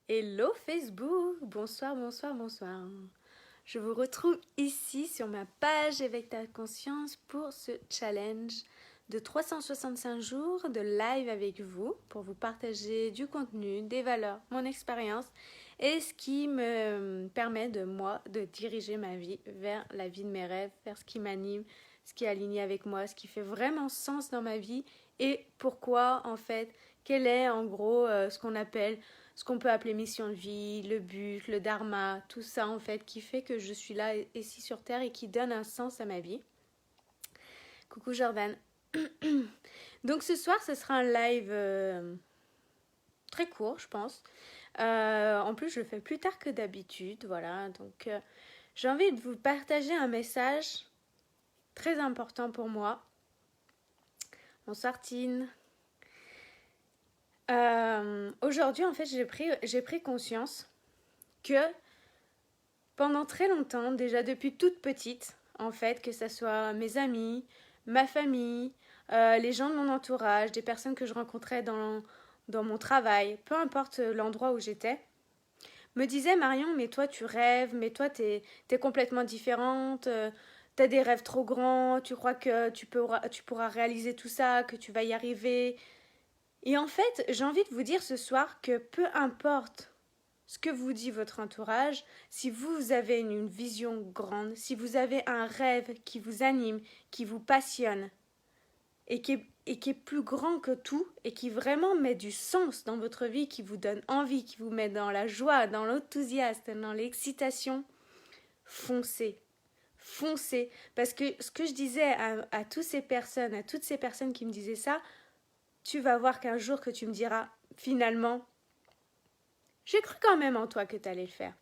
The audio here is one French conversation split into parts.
Hello Facebook, bonsoir, bonsoir, bonsoir. Je vous retrouve ici sur ma page Éveille ta conscience pour ce challenge de 365 jours de live avec vous pour vous partager du contenu, des valeurs, mon expérience et ce qui me permet de moi de diriger ma vie vers la vie de mes rêves, vers ce qui m'anime, ce qui est aligné avec moi, ce qui fait vraiment sens dans ma vie et pourquoi en fait, quel est en gros ce qu'on peut appeler mission de vie, le but, le dharma, tout ça en fait qui fait que je suis là ici sur Terre et qui donne un sens à ma vie. Coucou Jordan. Donc ce soir ce sera un live très court je pense. En plus je le fais plus tard que d'habitude, voilà. Donc j'ai envie de vous partager un message très important pour moi. Bonsoir Tine. Aujourd'hui en fait j'ai pris conscience que pendant très longtemps, déjà depuis toute petite, en fait, que ce soit mes amis, ma famille, les gens de mon entourage, des personnes que je rencontrais dans mon travail, peu importe l'endroit où j'étais, me disaient Marion, mais toi tu rêves, mais toi t'es complètement différente, t'as des rêves trop grands, tu crois que tu pourras réaliser tout ça, que tu vas y arriver. Et en fait, j'ai envie de vous dire ce soir que peu importe ce que vous dit votre entourage, si vous avez une vision grande, si vous avez un rêve qui vous anime, qui vous passionne et qui est plus grand que tout et qui vraiment met du sens dans votre vie, qui vous donne envie, qui vous met dans la joie, dans l'enthousiasme, dans l'excitation, foncez. Foncez. Parce que ce que je disais à toutes ces personnes qui me disaient ça, tu vas voir qu'un jour que tu me diras finalement j'ai cru quand même en toi que tu allais le faire.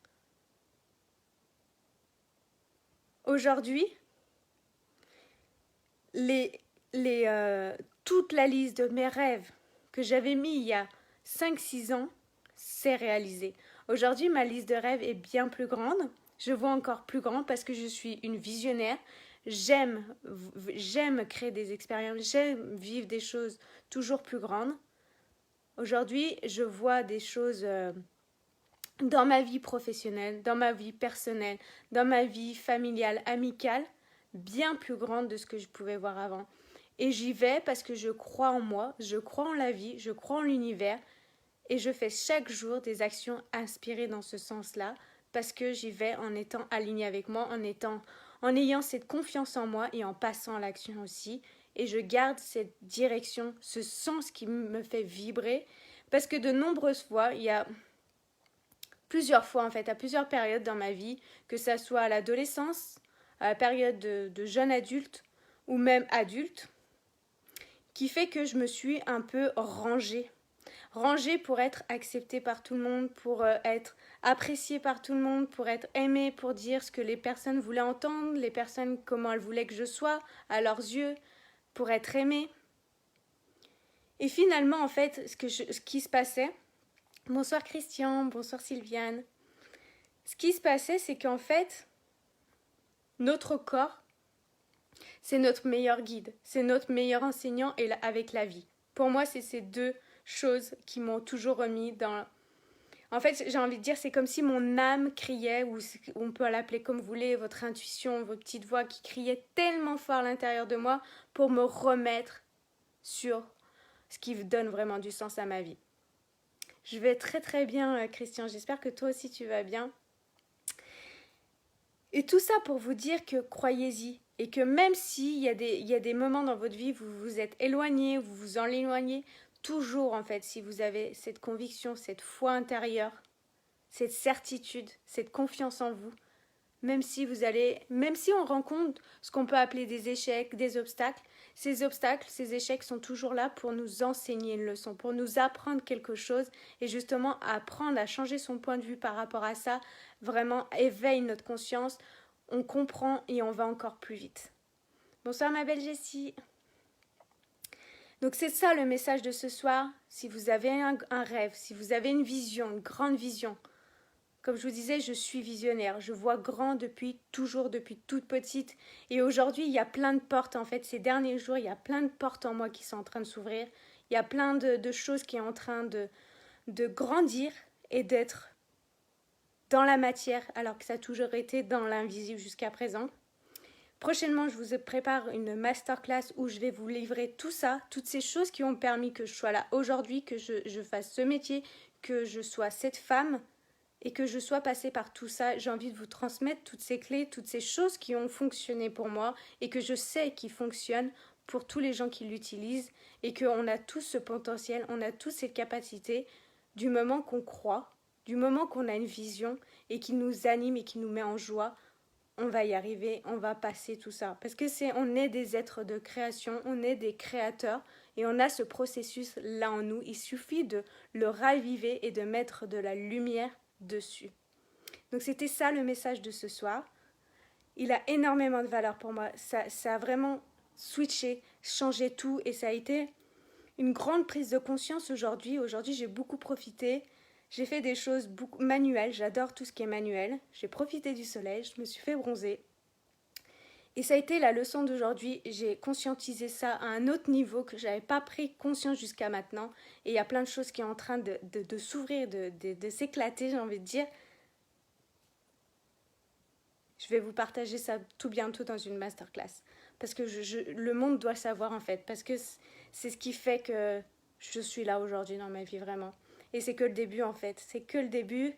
Aujourd'hui, toute la liste de mes rêves que j'avais mis il y a 5-6 ans s'est réalisée. Aujourd'hui, ma liste de rêves est bien plus grande. Je vois encore plus grand parce que je suis une visionnaire. J'aime créer des expériences, j'aime vivre des choses toujours plus grandes. Aujourd'hui, je vois des choses dans ma vie professionnelle, dans ma vie personnelle, dans ma vie familiale, amicale, bien plus grande de ce que je pouvais voir avant. Et j'y vais parce que je crois en moi, je crois en la vie, je crois en l'univers et je fais chaque jour des actions inspirées dans ce sens-là parce que j'y vais en étant alignée avec moi, en ayant cette confiance en moi et en passant à l'action aussi. Et je garde cette direction, ce sens qui me fait vibrer parce que de nombreuses fois, il y a plusieurs fois en fait, à plusieurs périodes dans ma vie, que ça soit à l'adolescence, à la période de jeune adulte ou même adulte, qui fait que je me suis un peu rangée. Rangée pour être acceptée par tout le monde, pour être appréciée par tout le monde, pour être aimée, pour dire ce que les personnes voulaient entendre, les personnes comment elles voulaient que je sois à leurs yeux, pour être aimée. Et finalement, en fait, ce qui se passait, bonsoir Christian, bonsoir Sylviane, ce qui se passait, c'est qu'en fait, notre corps, c'est notre meilleur guide, c'est notre meilleur enseignant avec la vie. Pour moi, c'est ces deux choses qui m'ont toujours remis dans... En fait, j'ai envie de dire, c'est comme si mon âme criait, ou on peut l'appeler comme vous voulez, votre intuition, votre petite voix qui criait tellement fort à l'intérieur de moi pour me remettre sur ce qui donne vraiment du sens à ma vie. Je vais très très bien, Christian, j'espère que toi aussi tu vas bien. Et tout ça pour vous dire que croyez-y. Et que même s'il y a des moments dans votre vie où vous vous êtes éloigné, vous vous en éloignez, toujours en fait, si vous avez cette conviction, cette foi intérieure, cette certitude, cette confiance en vous, même si on rencontre ce qu'on peut appeler des échecs, des obstacles, ces échecs sont toujours là pour nous enseigner une leçon, pour nous apprendre quelque chose et justement apprendre à changer son point de vue par rapport à ça, vraiment éveille notre conscience, on comprend et on va encore plus vite. Bonsoir ma belle Jessie. Donc c'est ça le message de ce soir, si vous avez un rêve, si vous avez une vision, une grande vision. Comme je vous disais, je suis visionnaire. Je vois grand depuis toute petite. Et aujourd'hui, il y a plein de portes. En fait, ces derniers jours, il y a plein de portes en moi qui sont en train de s'ouvrir. Il y a plein de choses qui sont en train de grandir et d'être dans la matière alors que ça a toujours été dans l'invisible jusqu'à présent. Prochainement, je vous prépare une masterclass où je vais vous livrer tout ça, toutes ces choses qui ont permis que je sois là aujourd'hui, que je fasse ce métier, que je sois cette femme et que je sois passée par tout ça. J'ai envie de vous transmettre toutes ces clés, toutes ces choses qui ont fonctionné pour moi et que je sais qui fonctionnent pour tous les gens qui l'utilisent et qu'on a tous ce potentiel, on a tous cette capacité du moment qu'on croit, du moment qu'on a une vision et qui nous anime et qui nous met en joie. On va y arriver, on va passer tout ça. Parce que on est des êtres de création, on est des créateurs et on a ce processus là en nous. Il suffit de le raviver et de mettre de la lumière dessus. Donc c'était ça le message de ce soir. Il a énormément de valeur pour moi. Ça a vraiment switché, changé tout et ça a été une grande prise de conscience aujourd'hui. Aujourd'hui, j'ai beaucoup profité. J'ai fait des choses beaucoup manuelles, j'adore tout ce qui est manuel. J'ai profité du soleil, je me suis fait bronzer. Et ça a été la leçon d'aujourd'hui. J'ai conscientisé ça à un autre niveau que je n'avais pas pris conscience jusqu'à maintenant. Et il y a plein de choses qui sont en train de s'ouvrir, de s'éclater, j'ai envie de dire. Je vais vous partager ça tout bientôt dans une masterclass. Parce que le monde doit savoir en fait. Parce que c'est ce qui fait que je suis là aujourd'hui dans ma vie vraiment. Et c'est que le début en fait, c'est que le début.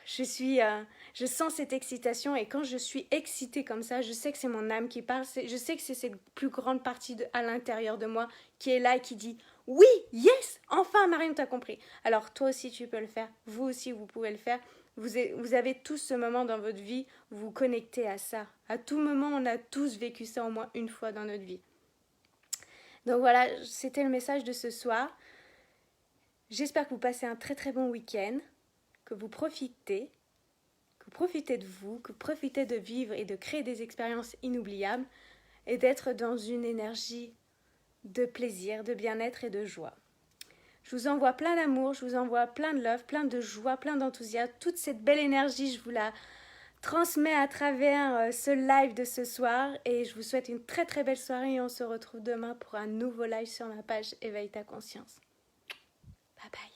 Je sens cette excitation et quand je suis excitée comme ça, je sais que c'est mon âme qui parle, je sais que c'est cette plus grande partie à l'intérieur de moi qui est là et qui dit « Oui, yes, enfin Marion t'as compris ». Alors toi aussi tu peux le faire, vous aussi vous pouvez le faire. Vous avez tous ce moment dans votre vie, vous vous connectez à ça. À tout moment, on a tous vécu ça au moins une fois dans notre vie. Donc voilà, c'était le message de ce soir. J'espère que vous passez un très très bon week-end, que vous profitez de vous, que vous profitez de vivre et de créer des expériences inoubliables et d'être dans une énergie de plaisir, de bien-être et de joie. Je vous envoie plein d'amour, je vous envoie plein de love, plein de joie, plein d'enthousiasme. Toute cette belle énergie, je vous la transmets à travers ce live de ce soir et je vous souhaite une très très belle soirée et on se retrouve demain pour un nouveau live sur ma page Éveille ta conscience. Bye bye.